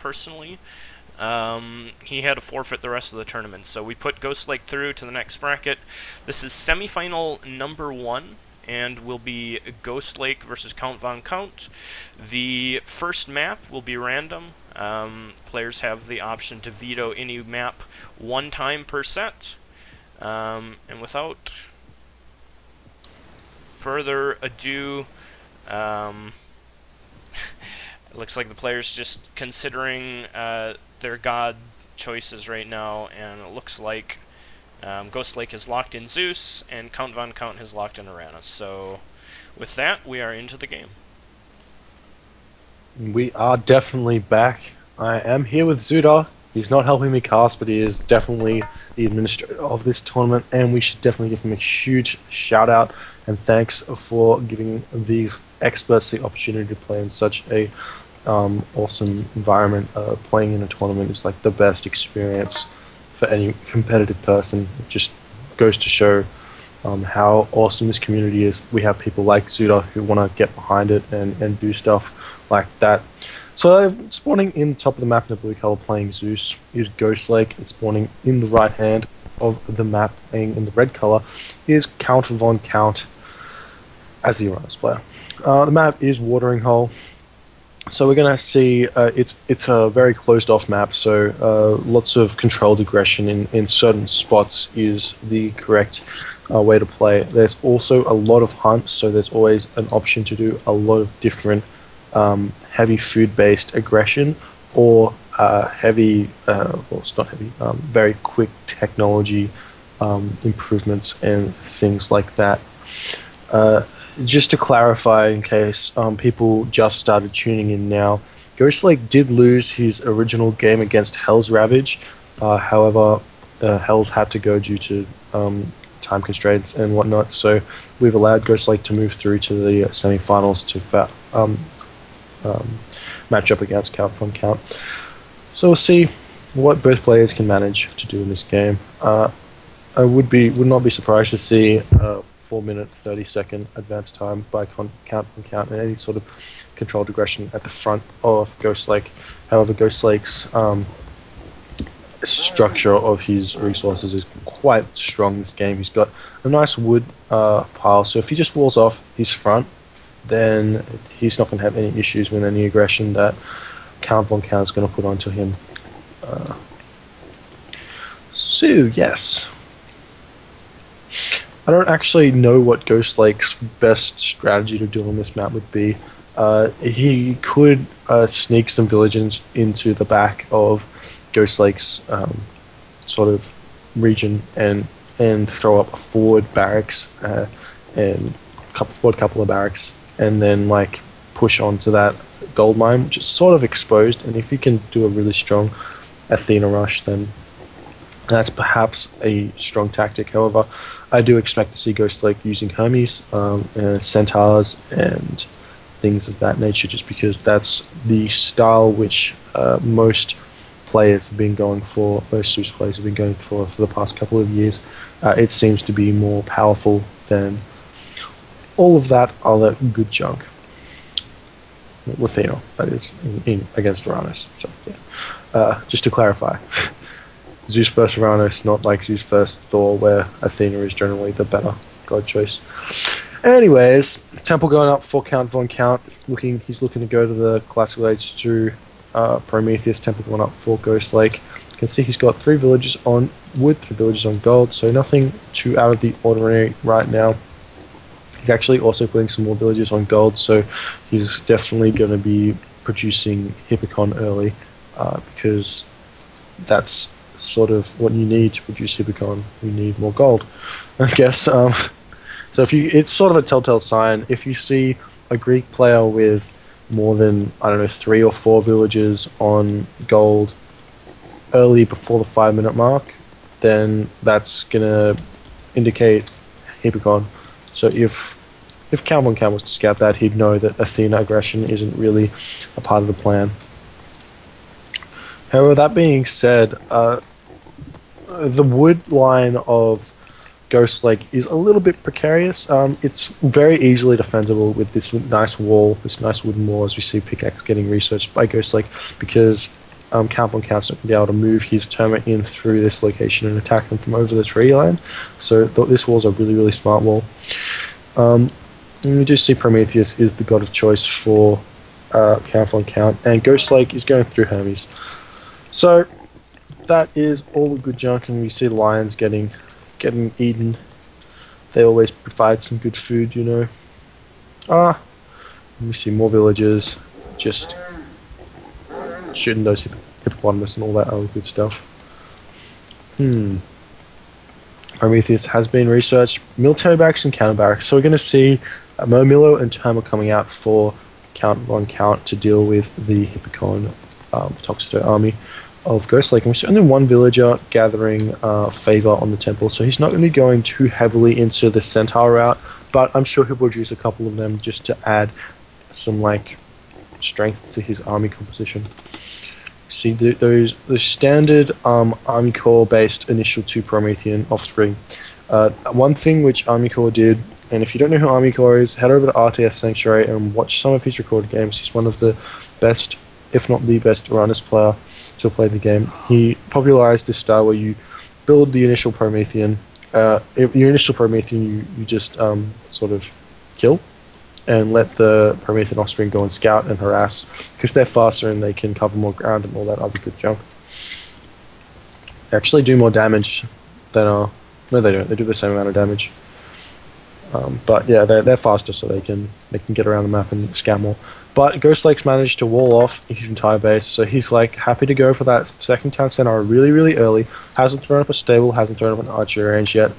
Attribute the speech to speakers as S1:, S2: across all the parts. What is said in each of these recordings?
S1: personally, he had to forfeit the rest of the tournament. So we put Ghostlake through to the next bracket. This is semifinal number 1, and will be Ghostlake versus Count Von Count. The first map will be random. Players have the option to veto any map 1 time per set. And without further ado, it looks like the players just considering their god choices right now, and it looks like Ghostlake has locked in Zeus, and Count Von Count has locked in Uranus. So, with that, we are into the game.
S2: We are definitely back. I am here with Zuda. He's not helping me cast, but he is definitely the administrator of this tournament, and we should definitely give him a huge shout out and thanks for giving these experts the opportunity to play in such a awesome environment. Playing in a tournament is like the best experience for any competitive person. It just goes to show how awesome this community is. We have people like Zuda who want to get behind it and do stuff like that. So spawning in the top of the map in the blue color playing Zeus is Ghostlake, and spawning in the right hand of the map playing in the red color is Count Von Count as the Uranus player. The map is Watering Hole. So we're going to see it's a very closed off map, so lots of controlled aggression in certain spots is the correct way to play. There's also a lot of hunts, so there's always an option to do a lot of different heavy food-based aggression, or heavy, well, it's not heavy, very quick technology improvements and things like that. Just to clarify, in case people just started tuning in now, Ghostlake did lose his original game against Hell's Ravage. However, Hell's had to go due to time constraints and whatnot, so we've allowed Ghostlake to move through to the semi-finals to match up against Count Von Count. So we'll see what both players can manage to do in this game. I would not be surprised to see 4-minute 30-second advance time by Count Von Count and any sort of controlled aggression at the front of Ghostlake. However, Ghostlake's structure of his resources is quite strong in this game. He's got a nice wood pile, so if he just walls off his front, then he's not going to have any issues with any aggression that Count Von Count is going to put onto him. So, yes. I don't actually know what Ghostlake's best strategy to do on this map would be. He could sneak some villages into the back of Ghostlake's sort of region and throw up a forward barracks and forward couple of barracks, and then like push onto that gold mine, which is sort of exposed. And if he can do a really strong Athena rush, then that's perhaps a strong tactic. However, I do expect to see Ghostlake using Hermes, Centaurs, and things of that nature, just because that's the style which most players have been going for, most Zeus players have been going for the past couple of years. It seems to be more powerful than all of that other good junk. With Athena, that is, against Uranus. So, yeah. Just to clarify. Zeus versus Uranus, not like Zeus versus Thor, where Athena is generally the better god choice. Anyways, Temple going up for Count Von Count. He's looking to go to the Classical Age to Prometheus. Temple going up for Ghostlake. You can see he's got 3 villages on wood, 3 villages on gold, so nothing too out of the ordinary right now. He's actually also putting some more villages on gold, so he's definitely going to be producing Hippicon early, because that's sort of what you need to produce Hippicon. You need more gold, I guess. So it's sort of a telltale sign. If you see a Greek player with more than, I don't know, 3 or 4 villages on gold early before the 5-minute mark, then that's gonna indicate Hippicon. So if Count Von Count was to scout that, he'd know that Athena aggression isn't really a part of the plan. However, that being said, the wood line of Ghostlake is a little bit precarious. It's very easily defendable with this nice wall, this nice wooden wall, as we see pickaxe getting researched by Ghostlake, because Count on Count's not going to be able to move his Terma in through this location and attack them from over the tree line. So this wall's a really, really smart wall. And we do see Prometheus is the god of choice for Count on Count, and Ghostlake is going through Hermes. So that is all the good junk, and we see the lions getting eaten. They always provide some good food, you know. We see more villagers just shooting those hippopotamus and all that other good stuff. Prometheus has been researched. Military barracks and counter barracks. So we're going to see Momilo and Terma coming out for Count on Count to deal with the Hippocon Toxito army of Ghostlake. And we're seeing only one villager gathering favor on the temple, so he's not going to be going too heavily into the Centaur route, but I'm sure he'll produce a couple of them just to add some like strength to his army composition. See the standard Army Corps based initial 2 Promethean offspring. One thing which Army Corps did, and if you don't know who Army Corps is, head over to RTS-Sanctuary and watch some of his recorded games. He's one of the best, if not the best, Uranus player to play the game. He popularized this style where you build the initial Promethean. Your initial Promethean you just sort of kill, and let the Promethean offspring go and scout and harass, because they're faster and they can cover more ground and all that other good junk. They actually do more damage than no, they don't. They do the same amount of damage. But yeah, they're faster, so they can get around the map and scout more. But Ghostlake's managed to wall off his entire base, so he's like happy to go for that second town center really, really early. Hasn't thrown up a stable, hasn't thrown up an archery range yet,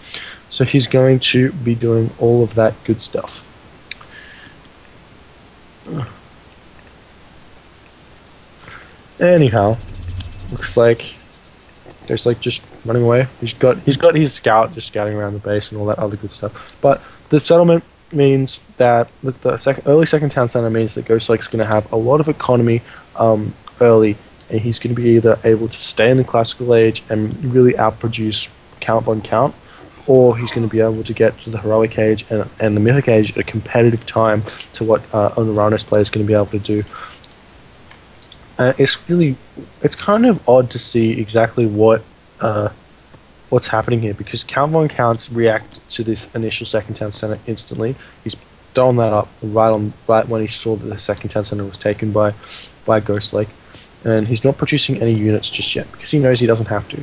S2: so he's going to be doing all of that good stuff. Anyhow, looks like there's like just running away. He's got his scout just scouting around the base and all that other good stuff. But the settlement means that the early second town center means that Ghostlake's going to have a lot of economy early, and he's going to be either able to stay in the classical age and really outproduce Count on Count, or he's going to be able to get to the heroic age and the mythic age at a competitive time to what an Uranus player is going to be able to do. It's kind of odd to see exactly what's happening here, because Count on Counts react to this initial second town center instantly. He's thrown that up right when he saw that the second town center was taken by Ghostlake, and he's not producing any units just yet because he knows he doesn't have to.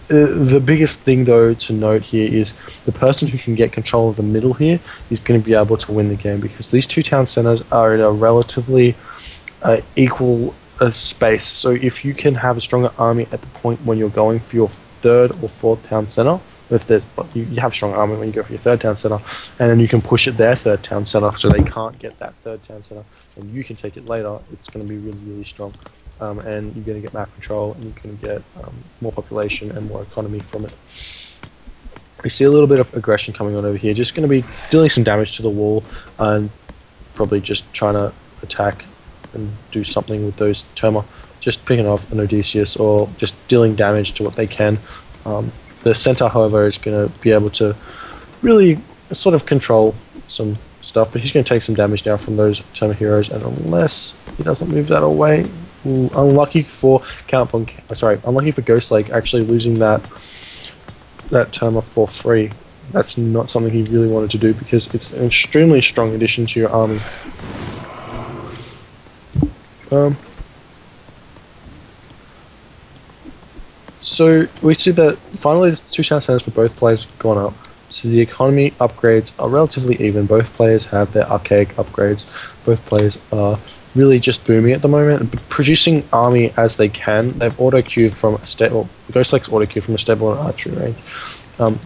S2: The biggest thing, though, to note here is the person who can get control of the middle here is going to be able to win the game, because these two town centers are in a relatively equal space. So if you can have a stronger army at the point when you're going for your third or fourth town center, you have a strong army when you go for your third town center, and then you can push at their third town center so they can't get that third town center, and you can take it later. It's going to be really, really strong. And you're going to get map control, and you're going to get more population and more economy from it. We see a little bit of aggression coming on over here, just going to be dealing some damage to the wall, and probably just trying to attack and do something with those Terma, just picking off an Odysseus or just dealing damage to what they can. The Centaur, however, is going to be able to really sort of control some stuff, but he's going to take some damage down from those Terma heroes, and unless he doesn't move that away, unlucky for unlucky for Ghostlake actually losing that Terma for free. That's not something he really wanted to do, because it's an extremely strong addition to your army. So we see that finally the two town centers for both players have gone up. So the economy upgrades are relatively even. Both players have their archaic upgrades. Both players are really just booming at the moment, producing army as they can. They've auto-queued from a stable. Ghostlake's auto-queued from a stable and archery range.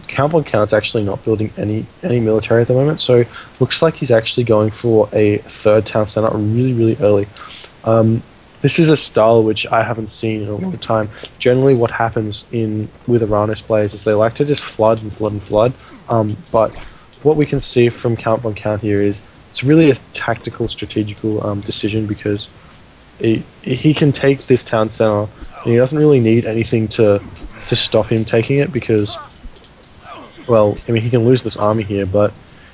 S2: Count on Count's actually not building any military at the moment, so looks like he's actually going for a third town center really, really early. This is a style which I haven't seen in a long time. Generally what happens with Uranus players is they like to just flood and flood and flood, but what we can see from Count on Count here is it's really a tactical, strategical decision, because he can take this town center and he doesn't really need anything to stop him taking it, because, well, I mean, he can lose this army here, but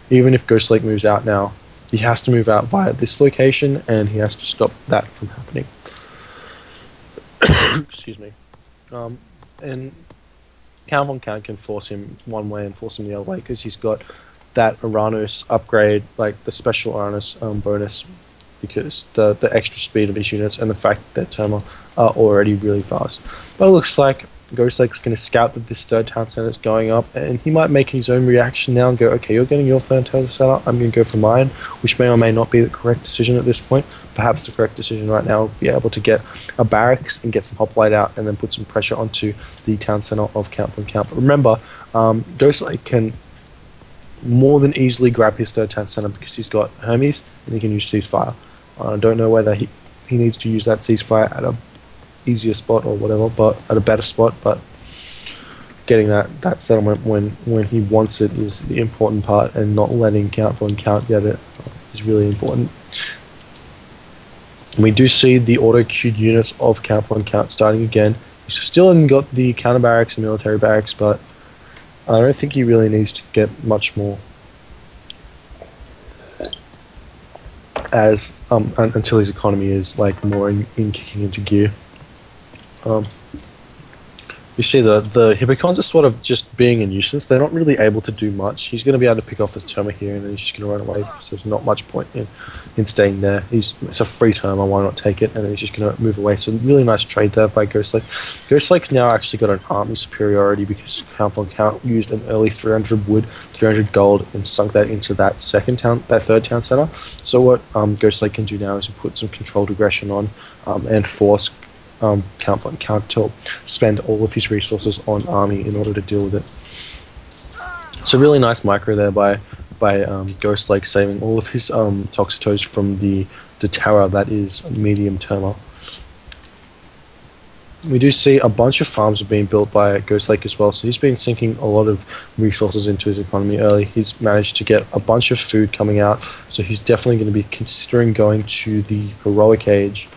S2: even if Ghostlake moves out now, he has to move out via this location, and he has to stop that from happening. Excuse me. And Count von Count can force him one way and force him the other way because he's got that Uranus upgrade, like the special Uranus bonus, because the extra speed of his units and the fact that Terma are already really fast. But it looks like Ghostlake's going to scout that this third town center is going up, and he might make his own reaction now and go, okay, you're getting your third town center, I'm going to go for mine, which may or may not be the correct decision at this point. Perhaps the correct decision right now would be able to get a barracks and get some hoplite out and then put some pressure onto the town center of Count von Count. But remember, Ghostlake can more than easily grab his third town center because he's got Hermes and he can use ceasefire. I don't know whether he needs to use that ceasefire at a easier spot or whatever, but at a better spot, but getting that settlement when he wants it is the important part, and not letting Count von Count get it is really important. And we do see the auto-queued units of Count von Count starting again. He's still hasn't got the counter barracks and military barracks, but I don't think he really needs to get much more as until his economy is like more in kicking into gear. You see the Hippocons are sort of just being a nuisance. They're not really able to do much. He's going to be able to pick off his Terma here, and then he's just going to run away. So there's not much point in staying there. It's a free Terma, why not take it? And then he's just going to move away. So really nice trade there by Ghostlake. Ghostlake's now actually got an army superiority because Count von Count used an early 300 wood, 300 gold, and sunk that into that third town center. So what Ghostlake can do now is put some controlled aggression on and force Count von Count to spend all of his resources on army in order to deal with it. It's a really nice micro there by Ghostlake, saving all of his Toxotos from the tower that is medium Terma. We do see a bunch of farms are being built by Ghostlake as well, so he's been sinking a lot of resources into his economy early. He's managed to get a bunch of food coming out, so he's definitely going to be considering going to the heroic age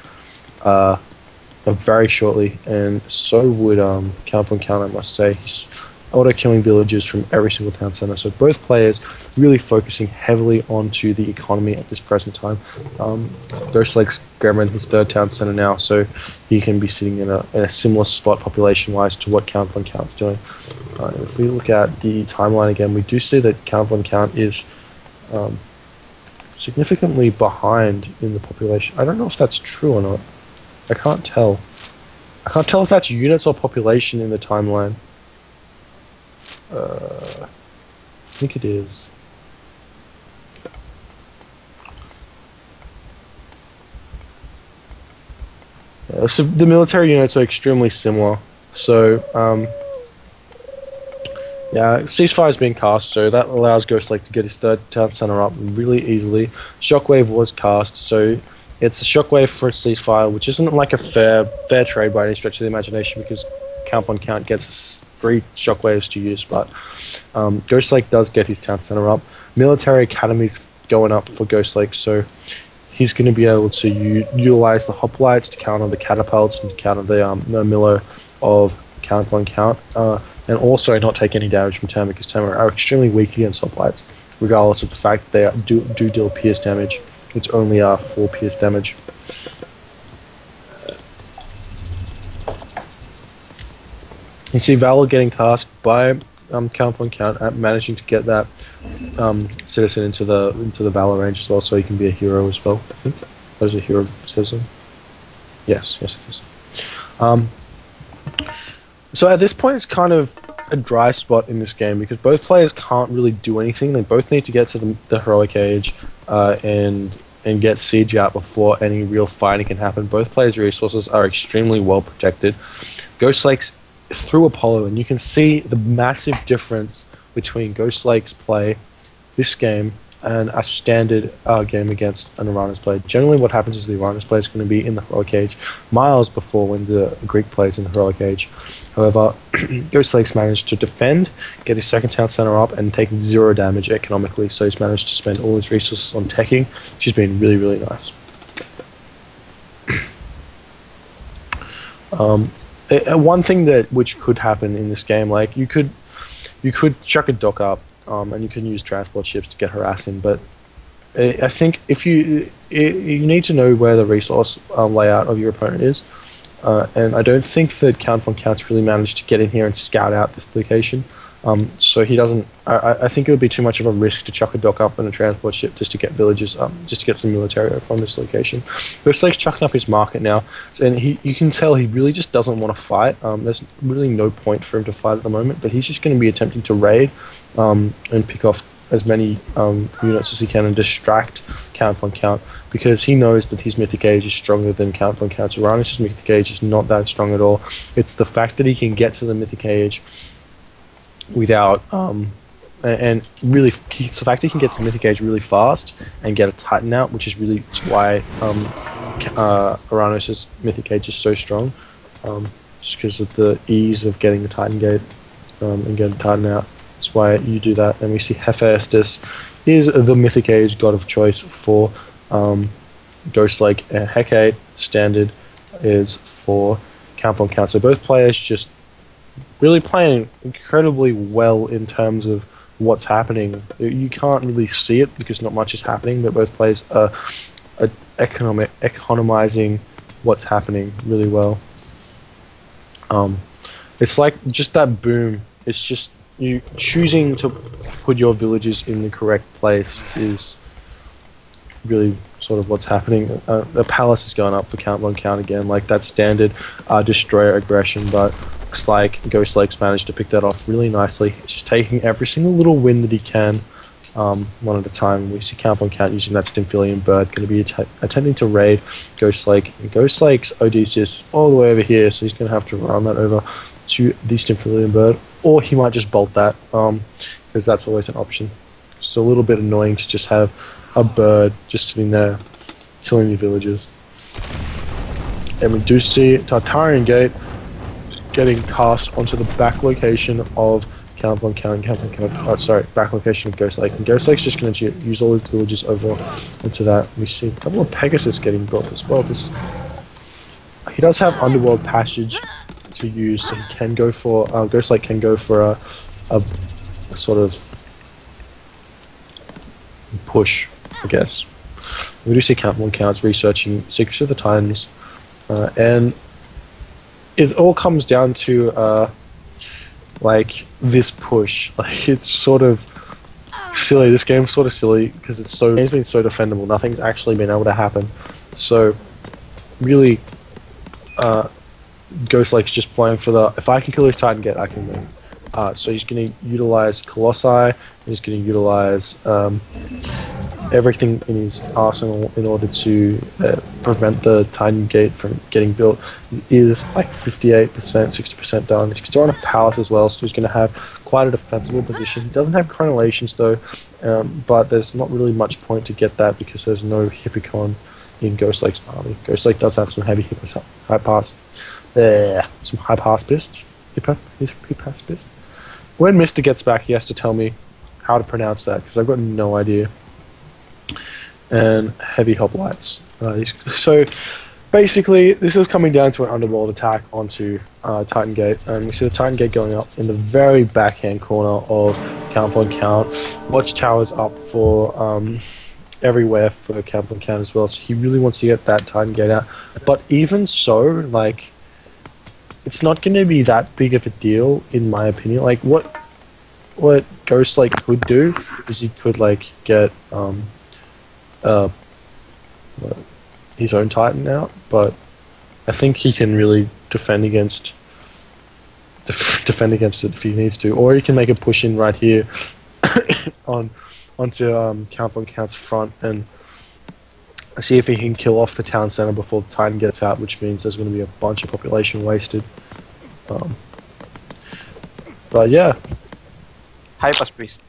S2: very shortly, and so would Count von Count, I must say. He's auto-killing villagers from every single town center, so both players really focusing heavily onto the economy at this present time. Ghostlake's grabbing his third town center now, so he can be sitting in a similar spot population-wise to what Count von Count's doing. If we look at the timeline again, we do see that Count von Count is significantly behind in the population. I don't know if that's true or not. I can't tell. I can't tell if that's units or population in the timeline. I think it is. Yeah, so the military units are extremely similar. So, yeah, ceasefire is being cast, so that allows Ghostlake to get his third town center up really easily. Shockwave was cast, so it's a shockwave for a ceasefire, which isn't like a fair trade by any stretch of the imagination, because Count von Count gets 3 shockwaves to use, but Ghostlake does get his town center up. Military academies going up for Ghostlake, so he's going to be able to utilize the hoplites to counter the catapults and to counter the Milo of Count von Count, and also not take any damage from Terma, because Terma are extremely weak against hoplites, regardless of the fact that they do deal pierce damage. It's only 4 pierce damage. You see Valor getting cast by Count von Count, managing to get that citizen into the Valor range as well, so he can be a hero as well. I think that is a hero citizen. Yes, it is. So at this point, it's kind of a dry spot in this game because both players can't really do anything. They both need to get to the heroic age and get siege out before any real fighting can happen. Both players' resources are extremely well protected. Ghostlake's through Apollo, and you can see the massive difference between Ghostlake's play this game and a standard game against an Uranus player. Generally what happens is the Uranus player is going to be in the heroic age miles before when the Greek player is in the heroic age. However, Ghostlake's managed to defend, get his second town center up, and take 0 damage economically, so he's managed to spend all his resources on teching, which has been really, really nice. One thing which could happen in this game, like you could chuck a dock up, and you can use transport ships to get harassing, but I think if you need to know where the resource layout of your opponent is. and I don't think that Count von Count's really managed to get in here and scout out this location. So he doesn't. I think it would be too much of a risk to chuck a dock up in a transport ship just to get villagers, just to get some military from this location. Ghostlake's chucking up his market now, and you can tell he really just doesn't want to fight. There's really no point for him to fight at the moment, but he's just going to be attempting to raid and pick off as many units as he can and distract Count von Count, because he knows that his mythic age is stronger than Count von Count's. Uranus' mythic age is not that strong at all. It's the fact that he can get to the mythic age without and really the fact he can get to the mythic age really fast and get a Titan out, which is really why Uranus' mythic age is so strong, just because of the ease of getting the Titan gate and getting Titan out. That's why you do that. And we see Hephaestus is the mythic age god of choice for Ghostlake, and Hecate standard is for Count von Count. So both players just really playing incredibly well in terms of what's happening. You can't really see it because not much is happening, but both players are economizing what's happening really well. It's like just that boom. It's just you choosing to put your villagers in the correct place is really sort of what's happening. The palace is going up for Count von Count again, like that standard destroyer aggression, but looks like Ghostlake's managed to pick that off really nicely. It's just taking every single little win that he can, one at a time. We see Count von Count using that Stymphalian bird, going to be attempting to raid Ghostlake. And Ghostlake's Odysseus is all the way over here, so he's going to have to run that over to the Stymphalian bird, or he might just bolt that, because that's always an option. It's a little bit annoying to just have a bird just sitting there killing the villagers. And we do see Tartarian Gate getting cast onto the back location of Count von Count, back location of Ghostlake. And Ghostlake's just going to use all his villagers over into that. We see a couple of Pegasus getting built as well. He does have Underworld Passage to use, so he can go for, Ghostlake can go for a sort of push, I guess. We do see Count von Count's researching Secrets of the Titans, and it all comes down to like this push. Like, it's sort of silly. This game's sort of silly because it's been so defendable. Nothing's actually been able to happen. So really, Ghostlake's just playing for the, if I can kill his Titan Gate, I can win. So he's going to utilize Colossi. He's going to utilize everything in his arsenal in order to prevent the Titan Gate from getting built. He is like 58%, 60% done. He's still on a palace as well, so he's going to have quite a defensible position. He doesn't have crenellations though, but there's not really much point to get that because there's no Hippicon in Ghostlake's army. Ghostlake does have some heavy high pass pists. When Mr. gets back, he has to tell me how to pronounce that because I've got no idea. And heavy hoplites. So basically, this is coming down to an underworld attack onto Titan Gate, and we see the Titan Gate going up in the very backhand corner of Count von Count. Watchtowers up for everywhere for Count von Count as well. So he really wants to get that Titan Gate out. But even so, like, it's not going to be that big of a deal, in my opinion. Like, what Ghostlake could do is he could, like, get his own Titan out, but I think he can really defend against it if he needs to, or he can make a push in right here onto Count von Count's front and see if he can kill off the town center before the Titan gets out, which means there's going to be a bunch of population wasted. But yeah,
S3: Hypaspist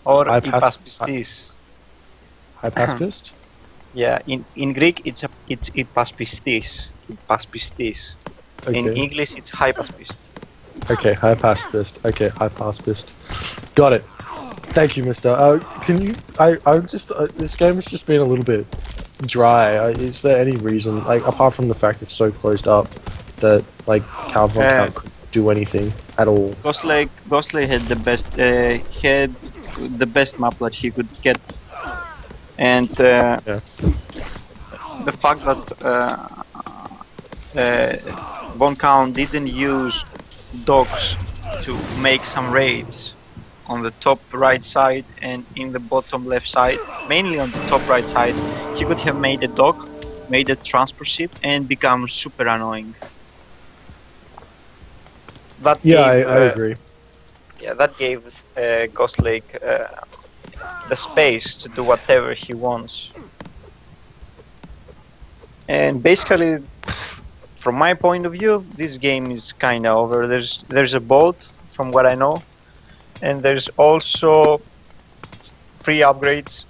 S3: or Hypaspistis.
S2: Hypaspist?
S3: Yeah, in Greek it's Hypaspistis. Hypaspistis. Okay. In English it's Hypaspist.
S2: Okay, Hypaspist. Okay, Hypaspist. Got it. Thank you, Mister. Can you? I'm just. This game has just been a little bit dry. Is there any reason, like, apart from the fact it's so closed up, that like Count von Count could do anything at all?
S3: Ghostlake had the best map that he could get, and the fact that Von Count didn't use dogs to make some raids on the top right side and in the bottom left side, mainly on the top right side, he could have made a dock, made a transport ship, and become super annoying. That
S2: I agree.
S3: Yeah, that gave Ghostlake the space to do whatever he wants. And basically, from my point of view, this game is kinda over. There's a boat, from what I know, and there's also free upgrades,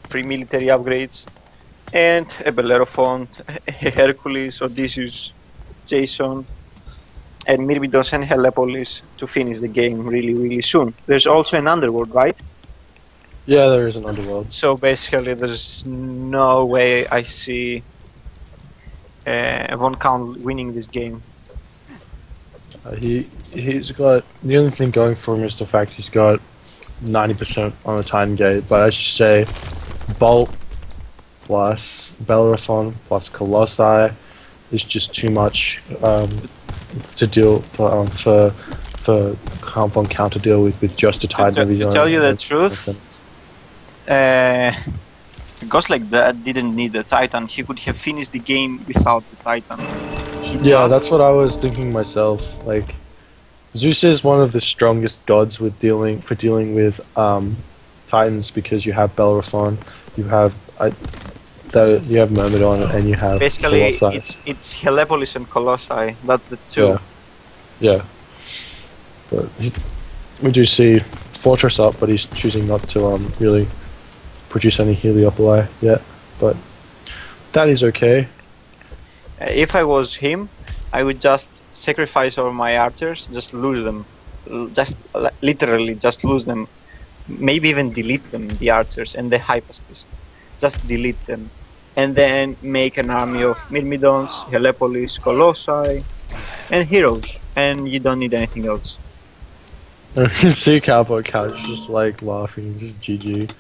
S3: free military upgrades, and a Bellerophon, a Hercules, Odysseus, Jason, and Myrmidons and Helepolis to finish the game really soon. There's also an underworld, right?
S2: Yeah, there is an underworld.
S3: So basically, there's no way I see Von Count winning this game.
S2: He's got the only thing going for him is the fact he's got 90% on the Titan Gate, but I should say Bolt plus Bellerophon plus Colossi is just too much to deal for Von Count to deal with just a Titan.
S3: To tell you the truth, Ghostlake that didn't need the Titan. He could have finished the game without the Titan.
S2: Yeah, that's what I was thinking myself. Like, Zeus is one of the strongest gods with dealing with Titans because you have Bellerophon, you have Myrmidon, and you have
S3: basically
S2: Colossi.
S3: it's Helepolis and Colossi. That's the two.
S2: Yeah. But we do see Fortress up, but he's choosing not to really produce any Heliopoli yet. But that is okay.
S3: If I was him, I would just sacrifice all my archers, just lose them, just literally just lose them, maybe even delete them, the archers and the Hypaspist, just delete them, and then make an army of Myrmidons, Helepolis, Colossi, and heroes, and you don't need anything else.
S2: You can see Cowboy Couch just like laughing, just GG.